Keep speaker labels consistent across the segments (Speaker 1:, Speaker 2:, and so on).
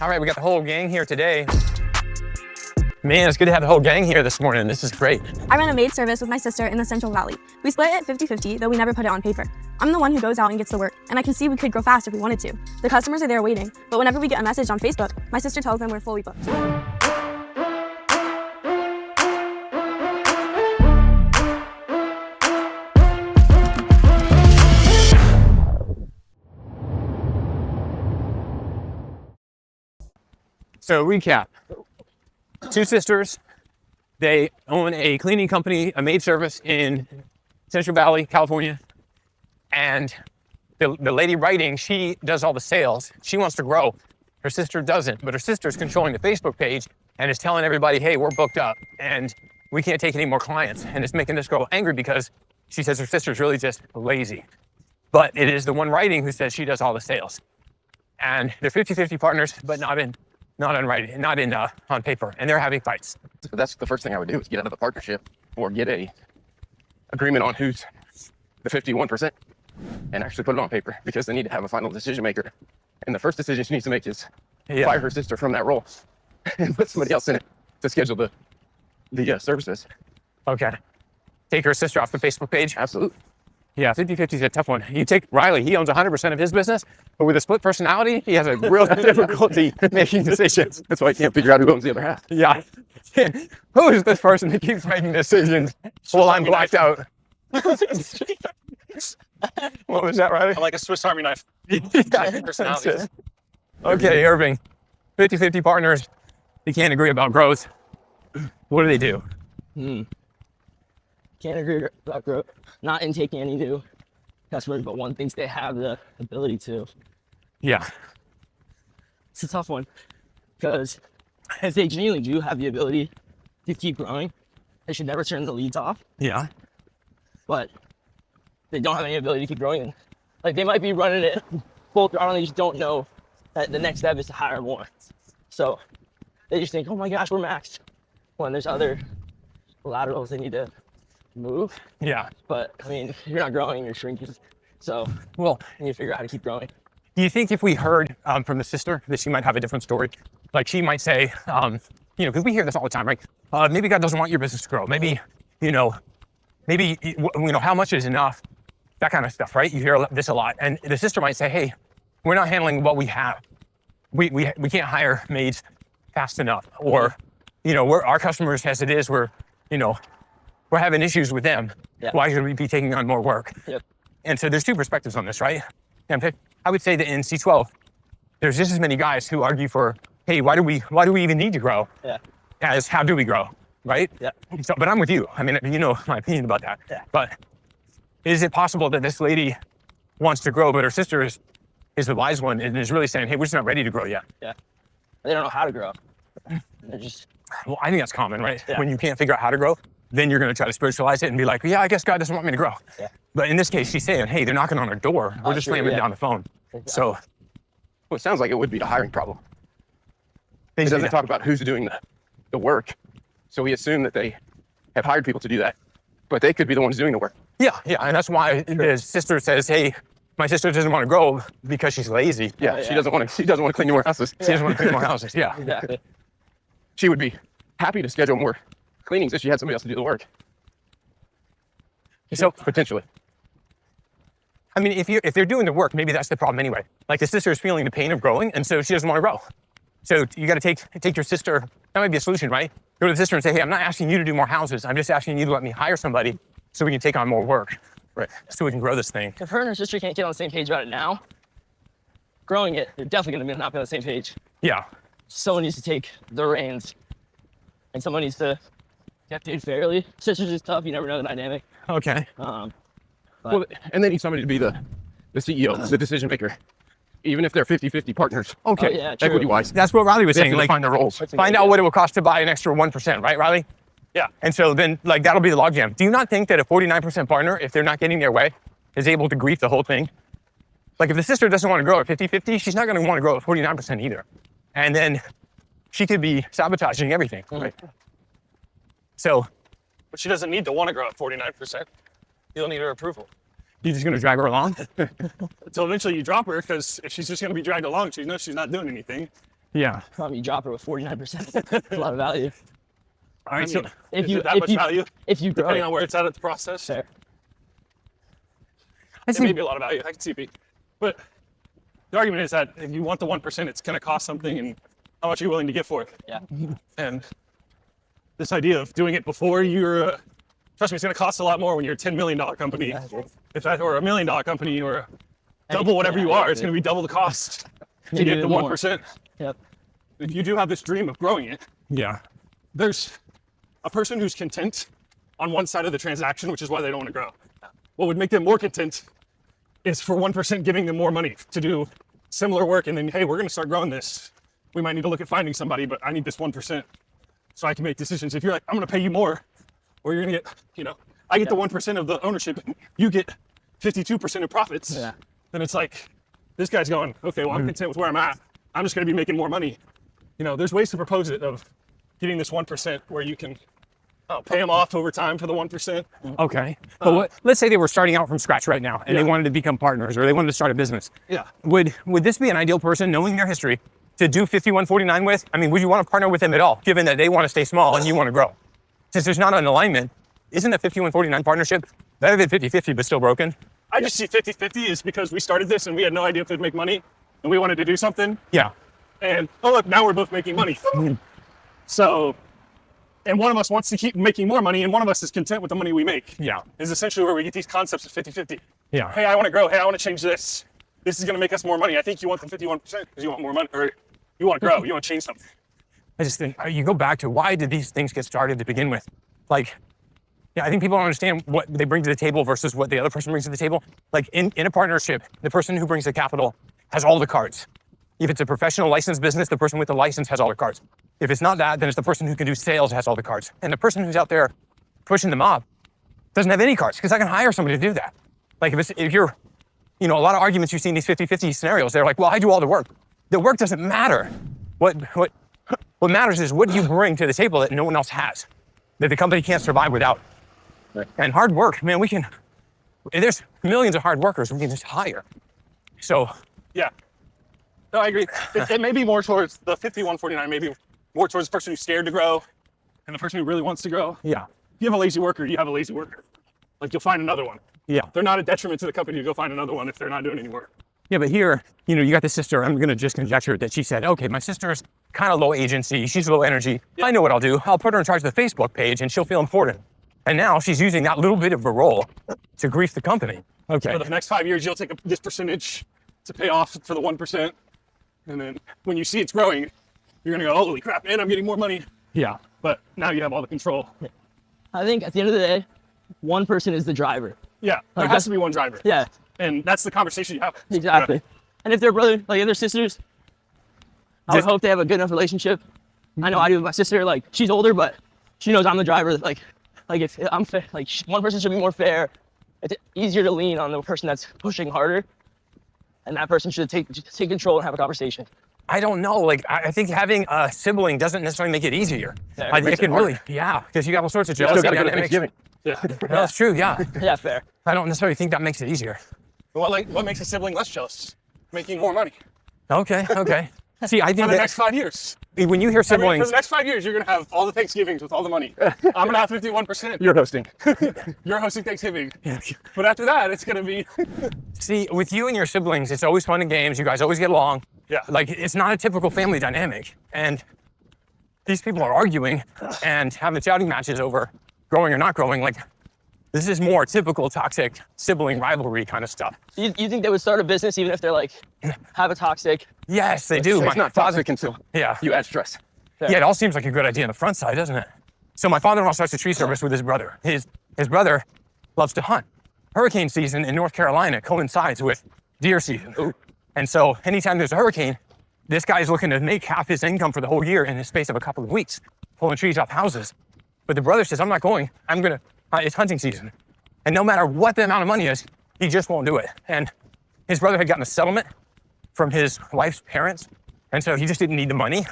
Speaker 1: All right, we got the whole gang here today. Man, it's good to have the whole gang here this morning. This is great.
Speaker 2: I run a maid service with my sister in the Central Valley. We split it 50-50, though we never put it on paper. I'm the one who goes out and gets the work, and I can see we could grow fast if we wanted to. The customers are there waiting, but whenever we get a message on Facebook, my sister tells them we're fully booked.
Speaker 1: So recap, two sisters, they own a cleaning company, a maid service in Central Valley, California. And the lady writing, she does all the sales. She wants to grow. Her sister doesn't, but her sister's controlling the Facebook page and is telling everybody, hey, we're booked up and we can't take any more clients. And it's making this girl angry because she says her sister's really just lazy. But it is the one writing who says she does all the sales. And they're 50-50 partners, but not on writing, on paper, and they're having fights.
Speaker 3: That's the first thing I would do is get out of the partnership or get a agreement on who's the 51% and actually put it on paper, because they need to have a final decision maker. And the first decision she needs to make is fire her sister from that role and put somebody else in it to schedule the services.
Speaker 1: Okay. Take her sister off the Facebook page?
Speaker 3: Absolutely.
Speaker 1: Yeah, 50-50 is a tough one. You take Riley, he owns 100% of his business, but with a split personality, he has a real difficulty making decisions.
Speaker 3: That's why I can't figure out who owns the other half.
Speaker 1: Yeah. Who is this person that keeps making decisions while I'm blacked out? What was that, Riley?
Speaker 4: I'm like a Swiss Army knife. Personalities.
Speaker 1: Okay, Irving. 50-50 partners. They can't agree about growth. What do they do?
Speaker 5: Can't agree about growth. Not in taking any new customers, but one thinks they have the ability to.
Speaker 1: Yeah.
Speaker 5: It's a tough one because if they genuinely do have the ability to keep growing, they should never turn the leads off.
Speaker 1: Yeah.
Speaker 5: But they don't have any ability to keep growing. Like, they might be running it full throttle, and they just don't know that the next step is to hire more. So they just think, oh my gosh, we're maxed. When there's other laterals they need to move.
Speaker 1: Yeah.
Speaker 5: But I mean, if you're not growing, you're shrinking. So
Speaker 1: Well,
Speaker 5: you need to figure out how to keep growing.
Speaker 1: do you think if we heard from the sister that she might have a different story? Like she might say, because we hear this all the time, right? Maybe God doesn't want your business to grow. Maybe, how much is enough? That kind of stuff, right? You hear this a lot. And the sister might say, hey, we're not handling what we have. We can't hire maids fast enough. Or, our customers as it is, we're having issues with them.
Speaker 5: Yeah.
Speaker 1: Why should we be taking on more work?
Speaker 5: Yep.
Speaker 1: And so there's two perspectives on this, right? And I would say that in C12, there's just as many guys who argue for, hey, why do we even need to grow?
Speaker 5: Yeah.
Speaker 1: As how do we grow, right?
Speaker 5: Yeah.
Speaker 1: So, but I'm with you. I mean, you know my opinion about that.
Speaker 5: Yeah.
Speaker 1: But is it possible that this lady wants to grow, but her sister is the wise one and is really saying, hey, we're just not ready to grow yet?
Speaker 5: Yeah. They don't know how to grow. They're just.
Speaker 1: Well, I think that's common, right?
Speaker 5: Yeah.
Speaker 1: When you can't figure out how to grow, then you're going to try to spiritualize it and be like, yeah, I guess God doesn't want me to grow.
Speaker 5: Yeah.
Speaker 1: But in this case, she's saying, hey, they're knocking on our door. We're just
Speaker 5: True,
Speaker 1: slamming
Speaker 5: yeah.
Speaker 1: down the phone.
Speaker 5: Exactly.
Speaker 1: So
Speaker 3: Well, it sounds like it would be a hiring problem.
Speaker 1: they
Speaker 3: It
Speaker 1: say
Speaker 3: doesn't
Speaker 1: that.
Speaker 3: talk about who's doing the work. So we assume that they have hired people to do that, but they could be the ones doing the work.
Speaker 1: Yeah. And that's why the sister says, hey, my sister doesn't want to grow because she's lazy.
Speaker 3: Yeah, she doesn't want to clean more houses.
Speaker 1: She doesn't want to clean more houses. Yeah.
Speaker 5: Exactly.
Speaker 3: She would be happy to schedule more cleanings if she had somebody else to do the work.
Speaker 1: So
Speaker 3: Potentially.
Speaker 1: I mean, if they're doing the work, maybe that's the problem anyway. Like the sister is feeling the pain of growing, and so she doesn't want to grow. So you got to take your sister. That might be a solution, right? Go to the sister and say, hey, I'm not asking you to do more houses. I'm just asking you to let me hire somebody so we can take on more work,
Speaker 3: Right.
Speaker 1: so we can grow this thing.
Speaker 5: If her and her sister can't get on the same page about it now, growing it, they're definitely going to not be on the same page.
Speaker 1: Yeah.
Speaker 5: Someone needs to take the reins, and someone needs to get paid fairly. Sisters is tough. You never know the dynamic.
Speaker 1: Okay.
Speaker 3: Well, and they need somebody to be the CEO, the decision maker, even if they're 50-50 partners.
Speaker 1: Okay.
Speaker 5: Oh, yeah, true.
Speaker 3: Equity wise,
Speaker 1: That's what Riley was
Speaker 3: they have
Speaker 1: saying.
Speaker 3: to
Speaker 1: Like,
Speaker 3: define their roles.
Speaker 1: find out what it will cost to buy an extra 1%, right, Riley?
Speaker 4: Yeah.
Speaker 1: And so then, like, that'll be the logjam. Do you not think that a 49% partner, if they're not getting their way, is able to grief the whole thing? Like, if the sister doesn't want to grow at 50-50, she's not going to want to grow at 49% either. And then she could be sabotaging everything, right? So
Speaker 4: But she doesn't need to want to grow at 49%. You don't need her approval.
Speaker 1: you're just going to drag her along?
Speaker 4: Until eventually you drop her, because if she's just going to be dragged along, she knows she's not doing anything.
Speaker 1: Yeah.
Speaker 5: You drop her with 49%. A lot of value.
Speaker 1: All right.
Speaker 4: I
Speaker 1: So
Speaker 4: mean,
Speaker 5: If
Speaker 4: is
Speaker 5: you
Speaker 4: it that much value,
Speaker 5: if you grow
Speaker 4: depending
Speaker 5: it,
Speaker 4: on where it's at the process,
Speaker 5: fair.
Speaker 1: I
Speaker 4: it may
Speaker 1: see.
Speaker 4: be a lot of value. I can see it being. But the argument is that if you want the 1%, it's going to cost something, and how much are you willing to give for it?
Speaker 5: Yeah.
Speaker 4: And this idea of doing it before you're, trust me, it's going to cost a lot more when you're a $10 million company. If that or a $1 million company or double whatever you are, it's going to be double the cost to
Speaker 5: Maybe
Speaker 4: get the
Speaker 5: even more.
Speaker 4: 1%.
Speaker 5: Yep.
Speaker 4: If you do have this dream of growing it,
Speaker 1: Yeah.
Speaker 4: there's a person who's content on one side of the transaction, which is why they don't want to grow. What would make them more content is for 1% giving them more money to do similar work, and then, hey, we're going to start growing this. We might need to look at finding somebody, but I need this 1% so I can make decisions. If you're like, I'm going to pay you more, or you're going to get, I get the 1% of the ownership, you get 52% of profits,
Speaker 5: Yeah.
Speaker 4: then it's like, this guy's going, okay, well, I'm content with where I'm at. I'm just going to be making more money. There's ways to propose it of getting this 1% where you can pay them off over time for the 1%.
Speaker 1: Okay. But let's say they were starting out from scratch right now and they
Speaker 4: Yeah.
Speaker 1: wanted to become partners or they wanted to start a business.
Speaker 4: Yeah.
Speaker 1: Would this be an ideal person, knowing their history, to do 5149 with? I mean, would you want to partner with them at all, given that they want to stay small and you want to grow? Since there's not an alignment, isn't a 5149 partnership better than 50-50 but still broken?
Speaker 4: I just see 50-50 is because we started this and we had no idea if it'd make money and we wanted to do something.
Speaker 1: Yeah.
Speaker 4: And oh, look, now we're both making money. So, and one of us wants to keep making more money and one of us is content with the money we make.
Speaker 1: Yeah.
Speaker 4: Is essentially where we get these concepts of 50-50.
Speaker 1: Yeah.
Speaker 4: Hey, I want to grow. Hey, I want to change this. This is going to make us more money. I think you want the 51% because you want more money, or you want to grow. You want to change something.
Speaker 1: I just think you go back to, why did these things get started to begin with? Like, yeah, I think people don't understand what they bring to the table versus what the other person brings to the table. Like in a partnership, the person who brings the capital has all the cards. If it's a professional licensed business, the person with the license has all the cards. If it's not that, then it's the person who can do sales has all the cards. And the person who's out there pushing the mob doesn't have any cards, because I can hire somebody to do that. Like if you're, a lot of arguments you see in these 50-50 scenarios, they're like, well, I do all the work. The work doesn't matter. What matters is, what do you bring to the table that no one else has, that the company can't survive without? Right. And hard work, man, there's millions of hard workers we can just hire. So.
Speaker 4: Yeah. No, I agree. It may be more towards the 5149, maybe more towards the person who's scared to grow and the person who really wants to grow.
Speaker 1: Yeah.
Speaker 4: If you have a lazy worker, you have a lazy worker. Like, you'll find another one.
Speaker 1: Yeah.
Speaker 4: They're not a detriment to the company to go find another one if they're not doing any work.
Speaker 1: Yeah, but here, you got the sister. I'm going to just conjecture that she said, okay, my sister's kind of low agency. She's low energy. Yeah. I know what I'll do. I'll put her in charge of the Facebook page and she'll feel important. And now she's using that little bit of a role to grief the company. Okay.
Speaker 4: For the next 5 years, you'll take this percentage to pay off for the 1%. And then when you see it's growing, you're going to go, holy crap, man, I'm getting more money.
Speaker 1: Yeah.
Speaker 4: But now you have all the control.
Speaker 5: I think at the end of the day, one person is the driver.
Speaker 4: Yeah. There has to be one driver.
Speaker 5: Yeah.
Speaker 4: And that's the conversation you have.
Speaker 5: Exactly.
Speaker 4: Yeah.
Speaker 5: And if they're brother, like if they're sisters, I would hope they have a good enough relationship. I know I do with my sister. Like, she's older, but she knows I'm the driver. Like if I'm fair, one person should be more fair. It's easier to lean on the person that's pushing harder, and that person should take control and have a conversation.
Speaker 1: I don't know. Like, I think having a sibling doesn't necessarily make it easier.
Speaker 5: Yeah,
Speaker 1: I think it can really, because you got all sorts of jealousy dynamics.
Speaker 4: Yeah.
Speaker 1: That's true, yeah.
Speaker 5: Yeah, fair.
Speaker 1: I don't necessarily think that makes it easier.
Speaker 4: What makes a sibling less jealous? Making more money.
Speaker 1: Okay. See, I think
Speaker 4: For the
Speaker 1: that
Speaker 4: next 5 years.
Speaker 1: when you hear
Speaker 4: For
Speaker 1: siblings,
Speaker 4: the next 5 years, you're going to have all the Thanksgivings with all the money. I'm going to have 51%.
Speaker 3: You're hosting.
Speaker 4: You're hosting Thanksgiving. But after that, it's going to be...
Speaker 1: see, with you and your siblings, it's always fun and games. You guys always get along.
Speaker 4: Yeah.
Speaker 1: Like, it's not a typical family dynamic. And these people are arguing and having shouting matches over growing or not growing. Like, this is more typical toxic sibling rivalry kind of stuff.
Speaker 5: You think they would start a business even if they're have a toxic?
Speaker 1: Yes, they do.
Speaker 3: It's not toxic until you add stress.
Speaker 1: Yeah, it all seems like a good idea on the front side, doesn't it? So my father-in-law starts a tree service with his brother. His brother loves to hunt. Hurricane season in North Carolina coincides with deer season. Ooh. And so anytime there's a hurricane, this guy's looking to make half his income for the whole year in the space of a couple of weeks, pulling trees off houses. But the brother says, I'm not going. It's hunting season. And no matter what the amount of money is, he just won't do it. And his brother had gotten a settlement from his wife's parents. And so he just didn't need the money.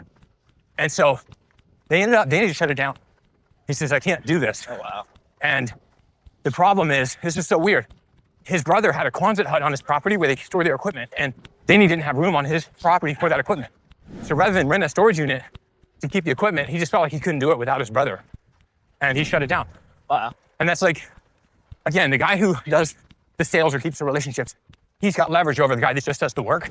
Speaker 1: And so they needed to shut it down. He says, I can't do this.
Speaker 5: Oh, wow.
Speaker 1: And the problem is, this is so weird. His brother had a Quonset hut on his property where they store their equipment, and Danny didn't have room on his property for that equipment. So rather than rent a storage unit to keep the equipment, he just felt like he couldn't do it without his brother. And he shut it down.
Speaker 5: Wow.
Speaker 1: And that's like, again, the guy who does the sales or keeps the relationships, he's got leverage over the guy that just does the work.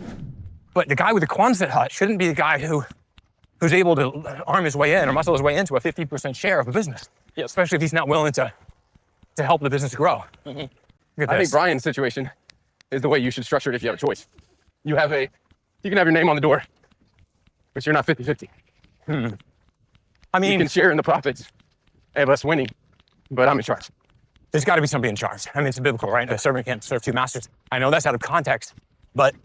Speaker 1: But the guy with the Quonset hut shouldn't be the guy who's able to arm his way in or muscle his way into a 50% share of a business.
Speaker 5: Yep.
Speaker 1: Especially if he's not willing to help the business grow.
Speaker 5: Mm-hmm.
Speaker 1: Look at
Speaker 3: I
Speaker 1: this.
Speaker 3: think Brian's situation is the way you should structure it if you have a choice. You can have your name on the door, but you're not 50-50.
Speaker 1: I mean,
Speaker 3: You can share in the profits of us winning, but I'm in charge.
Speaker 1: there's got to be somebody in charge. I mean, it's biblical, right? A servant can't serve two masters. I know that's out of context, but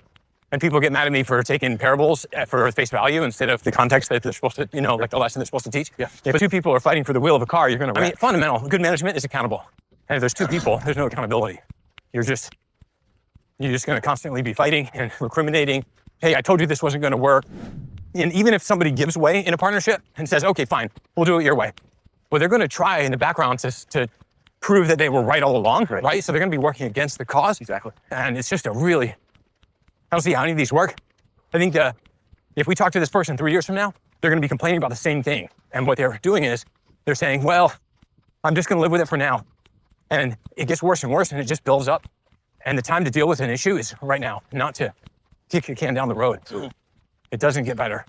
Speaker 1: and people get mad at me for taking parables for face value instead of the context that they're supposed to, like the lesson they're supposed to teach.
Speaker 3: Yeah.
Speaker 1: If two people are fighting for the wheel of a car, you're going to wreck. I mean, fundamental, good management is accountable. And if there's two people, there's no accountability. You're just going to constantly be fighting and recriminating. Hey, I told you this wasn't going to work. And even if somebody gives way in a partnership and says, okay, fine, we'll do it your way. Well, they're going to try in the background to prove that they were right all along, right? So they're going to be working against the cause.
Speaker 3: Exactly.
Speaker 1: And it's just I don't see how any of these work. I think if we talk to this person 3 years from now, they're going to be complaining about the same thing. And what they're doing is they're saying, well, I'm just going to live with it for now. And it gets worse and worse and it just builds up. And the time to deal with an issue is right now, not to kick your can down the road. It doesn't get better.